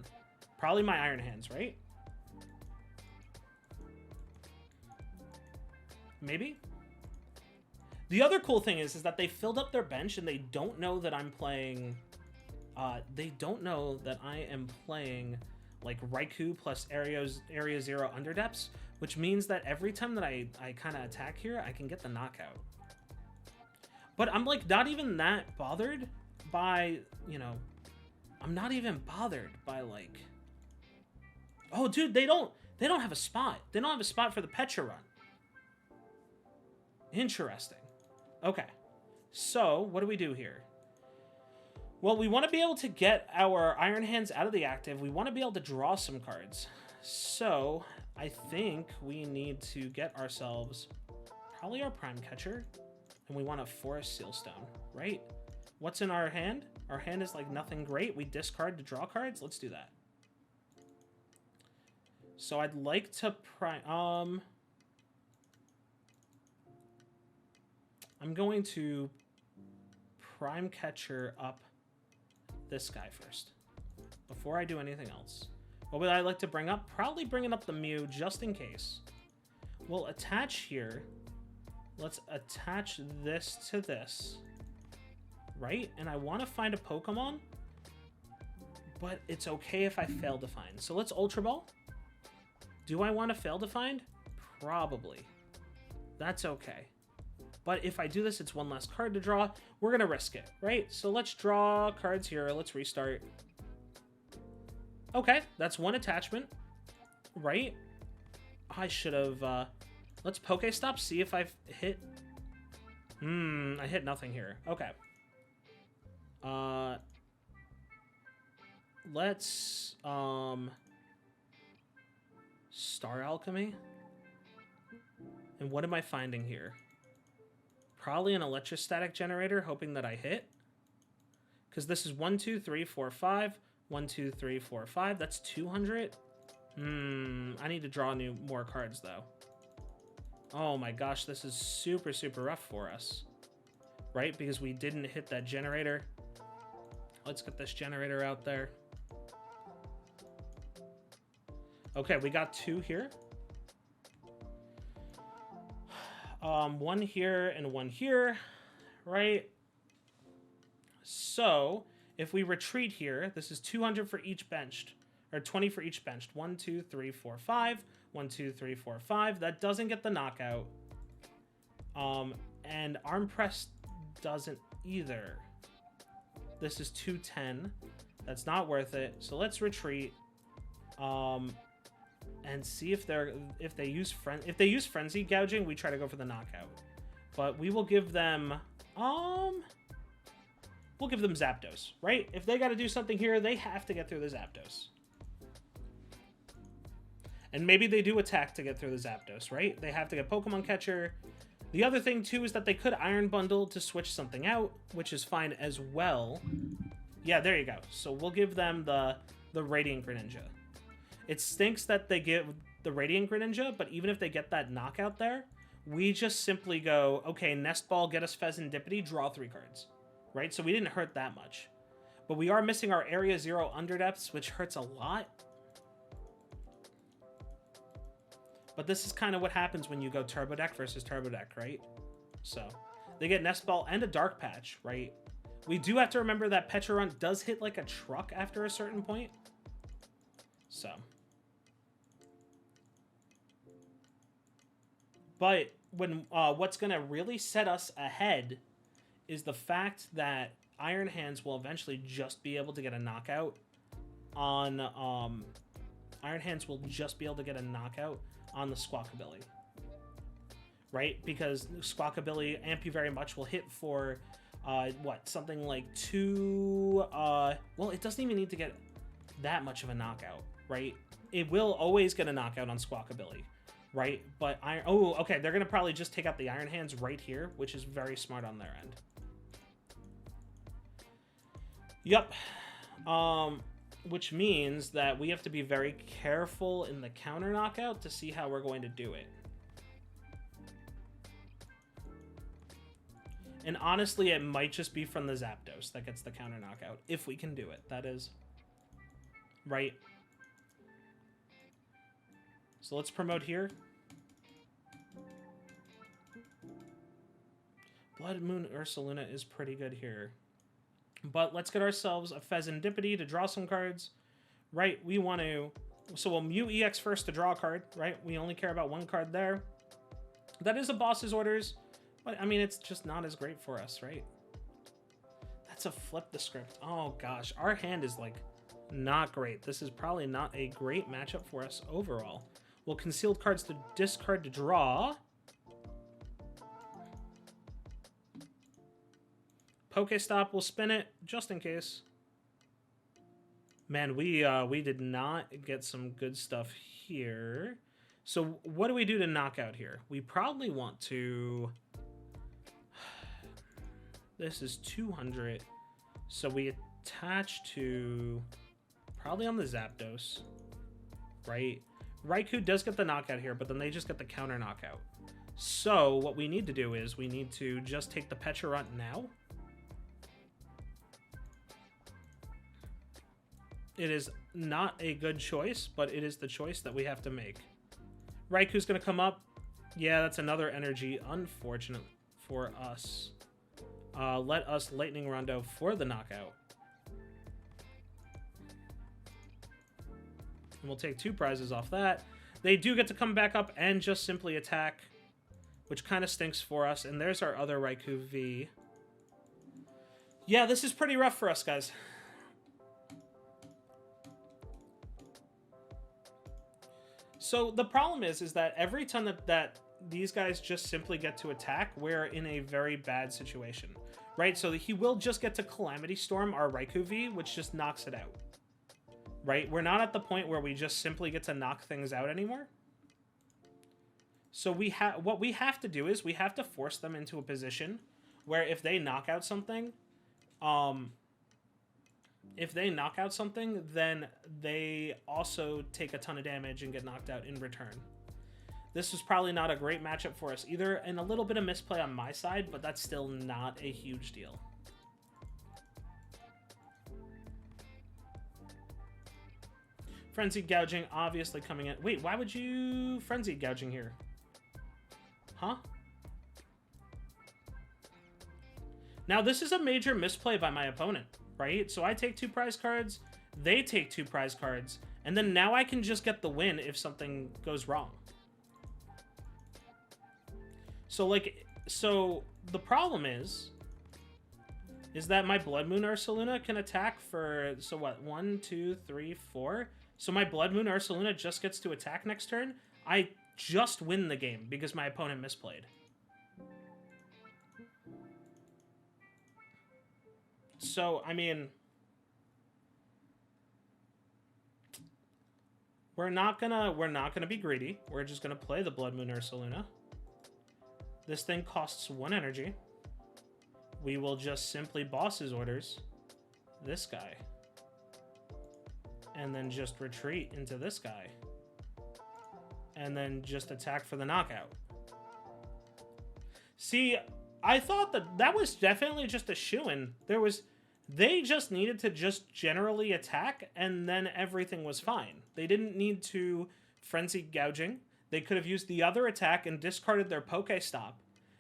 Probably my Iron Hands, right? Maybe? The other cool thing is that they filled up their bench and they don't know that I'm playing... they don't know that I am playing like Raikou plus Area Zero Underdepths, which means that every time that I kind of attack here, I can get the knockout. But I'm like not even that bothered by, you know, I'm not even bothered by like, oh dude, they don't have a spot. They don't have a spot for the Petra run. Interesting. Okay. So, what do we do here? Well, we want to be able to get our Iron Hands out of the active. We want to be able to draw some cards. So, I think we need to get ourselves probably our Prime Catcher. And we want a Forest Sealstone, right? What's in our hand? Our hand is like nothing great. We discard to draw cards. Let's do that. So, I'd like to Prime... I'm going to Prime Catcher up this guy first before I do anything else. What would I like to bring up? Probably bringing up the Mew just in case. We'll attach here. Let's attach this to this. Right? And I want to find a Pokemon, but it's okay if I fail to find. So let's Ultra Ball. Do I want to fail to find? Probably. That's okay. But if I do this, it's one less card to draw. We're going to risk it, right? So let's draw cards here. Let's restart. Okay, that's one attachment, right? I should have... let's Pokestop, see if I've hit... I hit nothing here. Okay. Let's... Star Alchemy? And what am I finding here? Probably an Electrostatic Generator, hoping that I hit. Because this is 1, 2, 3, 4, 5. 1, 2, 3, 4, 5. That's 200. I need to draw more cards, though. Oh my gosh, this is super, super rough for us. Right? Because we didn't hit that generator. Let's get this generator out there. Okay, we got 2 here. 1 here and 1 here, right? So, if we retreat here, this is 200 for each benched, or 20 for each benched. 1, 2, 3, 4, 5. 1, 2, 3, 4, 5. That doesn't get the knockout. And Arm Press doesn't either. This is 210. That's not worth it. So let's retreat. And see if they use Frenzy Gouging, we try to go for the knockout. But we will give them we'll give them Zapdos, right? If they got to do something here, they have to get through the Zapdos. And maybe they do attack to get through the Zapdos, right? They have to get Pokemon Catcher. The other thing too is that they could Iron Bundle to switch something out, which is fine as well. Yeah, there you go. So we'll give them the Radiant Greninja. It stinks that they give the Radiant Greninja, but even if they get that knockout there, we just simply go, okay, Nest Ball, get us Fezandipiti, draw 3 cards. Right? So we didn't hurt that much. But we are missing our Area Zero Underdepths, which hurts a lot. But this is kind of what happens when you go Turbo Deck versus Turbo Deck, right? So, they get Nest Ball and a Dark Patch, right? We do have to remember that Pecharunt does hit like a truck after a certain point. So. But when what's going to really set us ahead is the fact that Iron Hands will eventually just be able to get a knockout on... Iron Hands will just be able to get a knockout on the Squawkabilly. Right? Because Squawkabilly, Amp You Very Much, will hit for, what, something like 2... well, it doesn't even need to get that much of a knockout, right? It will always get a knockout on Squawkabilly, right? But, oh, okay, they're going to probably just take out the Iron Hands right here, which is very smart on their end. Yep. Which means that we have to be very careful in the counter knockout to see how we're going to do it. And honestly, it might just be from the Zapdos that gets the counter knockout, if we can do it, that is. Right? So let's promote here. Bloodmoon Ursaluna is pretty good here. But let's get ourselves a Fezandipiti to draw some cards. Right, we want to... So we'll Mew EX first to draw a card, right? We only care about one card there. That is a boss's orders. But, I mean, it's just not as great for us, right? That's a flip the script. Oh, gosh. Our hand is, like, not great. This is probably not a great matchup for us overall. We'll concealed cards to discard to draw. Pokestop will spin it, just in case. Man, we did not get some good stuff here. So what do we do to knock out here? We probably want to... This is 200. So we attach to... Probably on the Zapdos. Right? Raikou does get the knockout here, but then they just get the counter knockout. So what we need to do is we need to just take the Pecharunt now. It is not a good choice, but it is the choice that we have to make. Raikou's going to come up. Yeah, that's another energy. Unfortunate for us. Let us Lightning Rondo for the knockout. And we'll take 2 prizes off that. They do get to come back up and just simply attack, which kind of stinks for us. And there's our other Raikou V. Yeah, this is pretty rough for us, guys. So the problem is that every time that these guys just simply get to attack, we're in a very bad situation, right? So he will just get to Calamity Storm our Raikou V, which just knocks it out, right? We're not at the point where we just simply get to knock things out anymore. So what we have to do is we have to force them into a position where if they knock out something, then they also take a ton of damage and get knocked out in return. This was probably not a great matchup for us either, and a little bit of misplay on my side, but that's still not a huge deal. Frenzied Gouging obviously coming in. Wait, why would you Frenzied Gouging here? Huh? Now, this is a major misplay by my opponent. Right? So I take 2 prize cards, they take 2 prize cards, and then now I can just get the win if something goes wrong. So the problem is that my Bloodmoon Ursaluna can attack for, so what, 1, 2, 3, 4? So my Bloodmoon Ursaluna just gets to attack next turn. I just win the game because my opponent misplayed. So, I mean, we're not gonna be greedy. We're just gonna play the Bloodmoon Ursaluna. This thing costs 1 energy. We will just simply boss's orders this guy. And then just retreat into this guy. And then just attack for the knockout. See, I thought that was definitely just a shoo-in. They just needed to just generally attack, and then everything was fine. They didn't need to Frenzied Gouging. They could have used the other attack and discarded their Pokestop,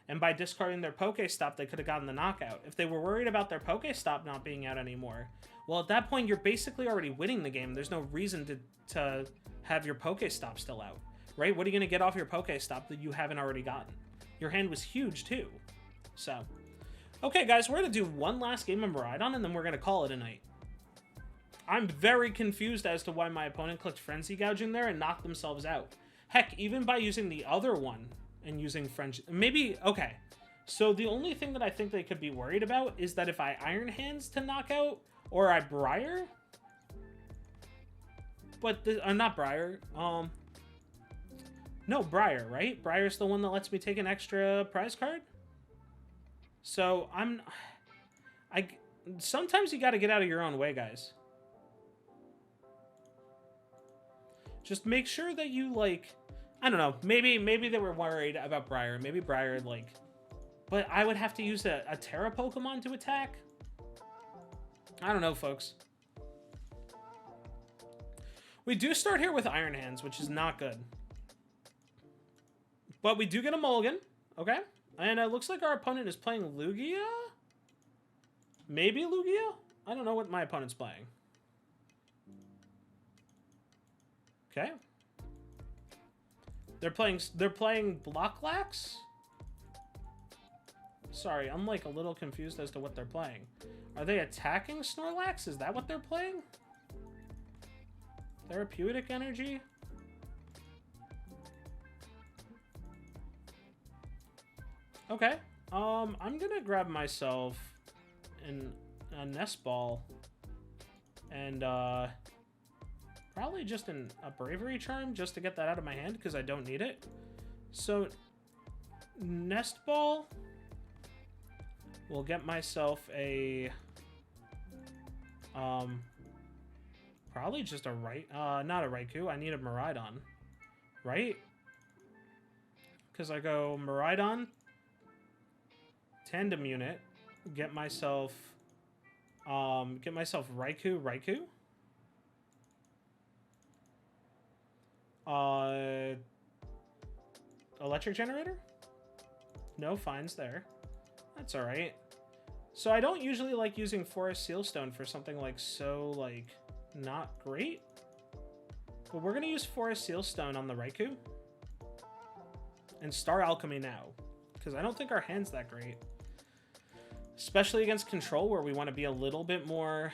And by discarding their Pokestop, they could have gotten the knockout. If they were worried about their Pokestop not being out anymore, well, at that point, you're basically already winning the game. There's no reason to have your Pokestop still out, right? What are you going to get off your Pokestop that you haven't already gotten? Your hand was huge, too. So, okay, guys, we're going to do one last game of Miraidon, and then we're going to call it a night. I'm very confused as to why my opponent clicked Frenzy Gouging there and knocked themselves out. Heck, even by using the other one and using Frenzy... Maybe... Okay. So the only thing that I think they could be worried about is that if I Iron Hands to knock out, or I Briar... But... not Briar. No, Briar, right? Briar's the one that lets me take an extra prize card? So, sometimes you gotta get out of your own way, guys. Just make sure that you, like... I don't know. Maybe they were worried about Briar. Maybe Briar, like... But I would have to use a Terra Pokemon to attack? I don't know, folks. We do start here with Iron Hands, which is not good. But we do get a mulligan, okay? And it looks like our opponent is playing Lugia? Maybe Lugia? I don't know what my opponent's playing. Okay. They're playing Blocklax? Sorry, I'm like a little confused as to what they're playing. Are they attacking Snorlax? Is that what they're playing? Therapeutic Energy? Okay. I'm gonna grab myself a Nest Ball and probably just a Bravery Charm just to get that out of my hand because I don't need it. So Nest Ball will get myself a probably just a not a Raikou. I need a Miraidon, right? Because I go Miraidon, Tandem Unit, get myself Raikou. Electric Generator? No fines there. That's alright. So I don't usually like using Forest Sealstone for something like so, like, not great. But we're going to use Forest Sealstone on the Raikou. And Star Alchemy now. Because I don't think our hand's that great. Especially against Control, where we want to be a little bit more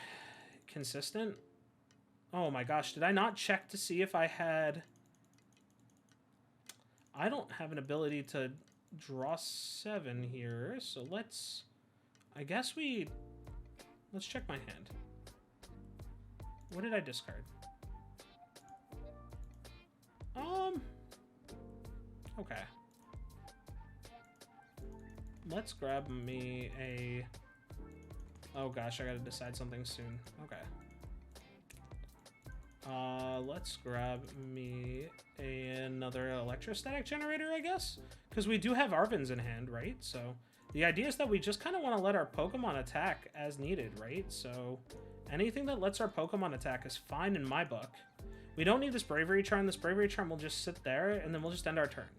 consistent. Oh my gosh, did I not check to see if I had... I don't have an ability to draw 7 here, so let's... I guess let's check my hand. What did I discard? Okay. Let's grab me a... Oh gosh, I gotta decide something soon. Okay. Let's grab me another Electrostatic Generator, I guess? Because we do have Arvens in hand, right? So the idea is that we just kind of want to let our Pokemon attack as needed, right? So anything that lets our Pokemon attack is fine in my book. We don't need this Bravery Charm. This Bravery Charm will just sit there, and then we'll just end our turn.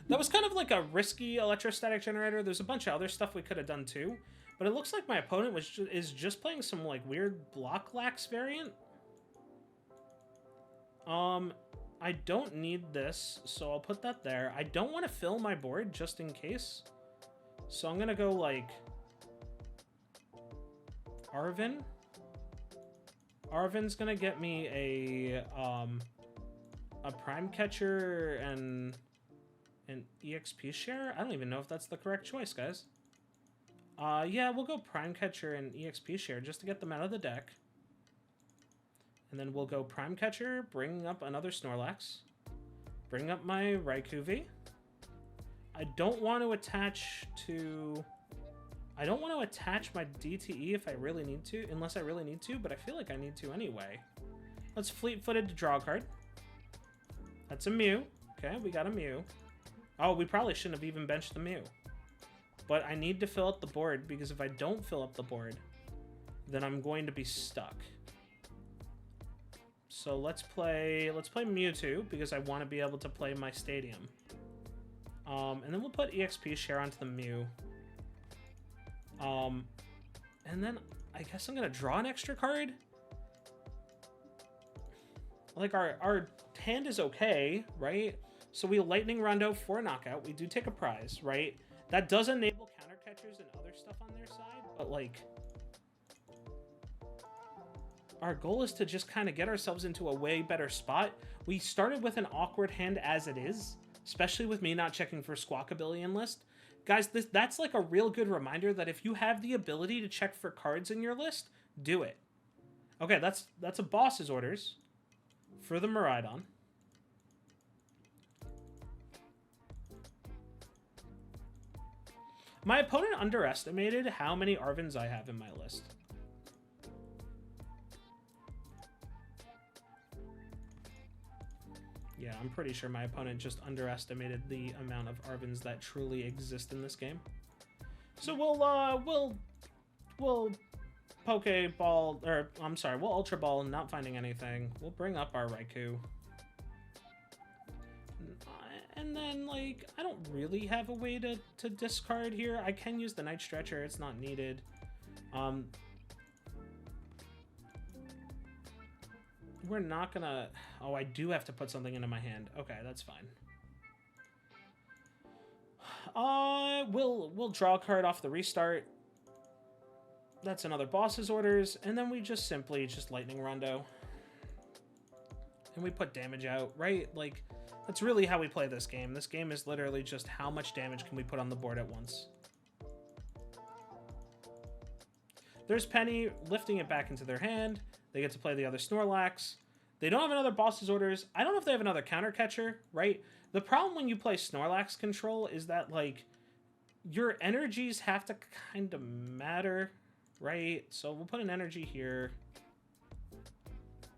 That was kind of like a risky Electrostatic Generator. There's a bunch of other stuff we could have done too. But it looks like my opponent is just playing some like weird Blocklax variant. I don't need this, so I'll put that there. I don't want to fill my board just in case. So I'm going to go like Arven. Arven's going to get me a Prime Catcher and an EXP share. I don't even know if that's the correct choice, guys. Yeah, we'll go Prime Catcher and EXP share just to get them out of the deck. And then we'll go Prime Catcher, bring up another Snorlax. Bring up my Raikou V. I don't want to attach to... I don't want to attach my DTE if I really need to, unless I really need to, but I feel like I need to anyway. Let's Fleet-Footed to draw a card. That's a Mew. Okay, we got a Mew. Oh, we probably shouldn't have even benched the Mew. But I need to fill up the board, because if I don't fill up the board, then I'm going to be stuck. So let's play Mewtwo, because I want to be able to play my Stadium. And then we'll put EXP share onto the Mew. And then I guess I'm gonna draw an extra card. Like our hand is okay, right? So we Lightning Rondo for a knockout. We do take a prize, right? That does enable counter catchers and other stuff on their side, but like our goal is to just kind of get ourselves into a way better spot. We started with an awkward hand as it is, especially with me not checking for Squawkabilly in list. Guys, that's like a real good reminder that if you have the ability to check for cards in your list, do it. Okay, that's a boss's orders for the Miraidon. My opponent underestimated how many Arvens I have in my list. Yeah, I'm pretty sure my opponent just underestimated the amount of Arvens that truly exist in this game. So we'll Pokeball, or I'm sorry, we'll Ultra Ball, not finding anything. We'll bring up our Raikou. And then, like, I don't really have a way to discard here. I can use the Night Stretcher, it's not needed. We're not gonna... Oh, I do have to put something into my hand. Okay, that's fine. We'll draw a card off the restart. That's another boss's orders. And then we just simply Lightning Rondo. And we put damage out, right? Like, that's really how we play this game. This game is literally just how much damage can we put on the board at once. There's Penny lifting it back into their hand. They get to play the other Snorlax. They don't have another boss's orders. I don't know if they have another counter catcher, right? The problem when you play Snorlax control is that, like, your energies have to kind of matter, right? So we'll put an energy here.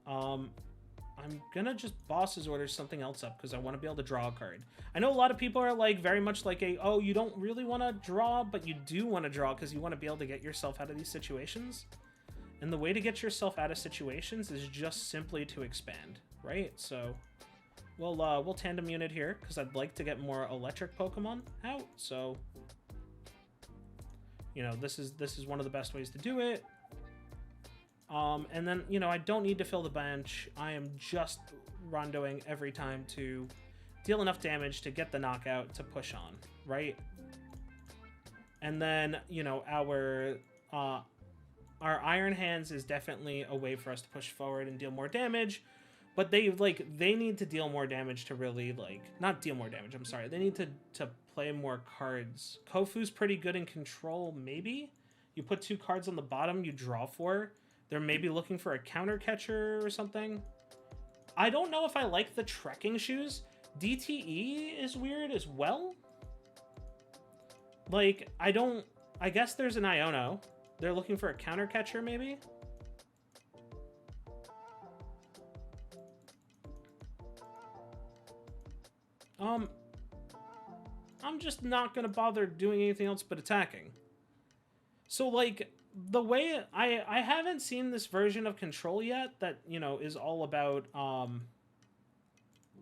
I'm gonna just boss's order something else up because I want to be able to draw a card. I know a lot of people are like very much like oh, you don't really want to draw, but you do want to draw because you want to be able to get yourself out of these situations. And the way to get yourself out of situations is just simply to expand, right? So we'll tandem unit here because I'd like to get more electric Pokemon out. So, you know, this is one of the best ways to do it. And then, you know, I don't need to fill the bench. I am just rondoing every time to deal enough damage to get the knockout to push on, right? And then, you know, our Iron Hands is definitely a way for us to push forward and deal more damage, but they need to deal more damage to really, like, not deal more damage, I'm sorry. They need to play more cards. Kofu's pretty good in control, maybe? You put 2 cards on the bottom, you draw 4. They're maybe looking for a counter catcher or something. I don't know if I like the trekking shoes. DTE is weird as well. Like, I guess there's an Iono. They're looking for a counter catcher, maybe? I'm just not gonna bother doing anything else but attacking. So, like, the way I haven't seen this version of control yet that, you know, is all about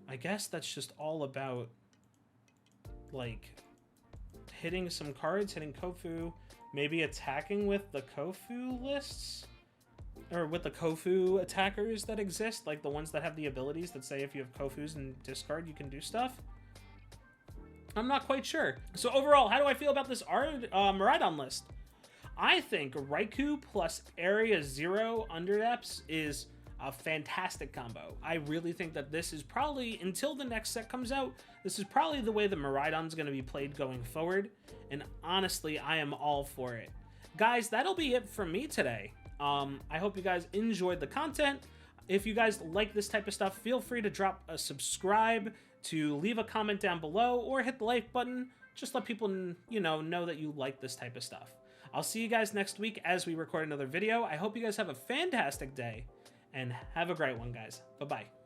I guess that's just all about, like, hitting some cards, hitting Kofu, maybe attacking with the Kofu lists, or with the Kofu attackers that exist, like the ones that have the abilities that say if you have Kofus and discard, you can do stuff. I'm not quite sure. So overall, how do I feel about this Miraidon list? I think Raikou plus Area Zero Underdepths is a fantastic combo. I really think that this is probably, until the next set comes out, this is probably the way the Miraidon's going to be played going forward. And honestly, I am all for it. Guys, that'll be it from me today. I hope you guys enjoyed the content. If you guys like this type of stuff, feel free to drop a subscribe, to leave a comment down below, or hit the like button. Just let people, you know that you like this type of stuff. I'll see you guys next week as we record another video. I hope you guys have a fantastic day, and have a great one, guys. Bye-bye.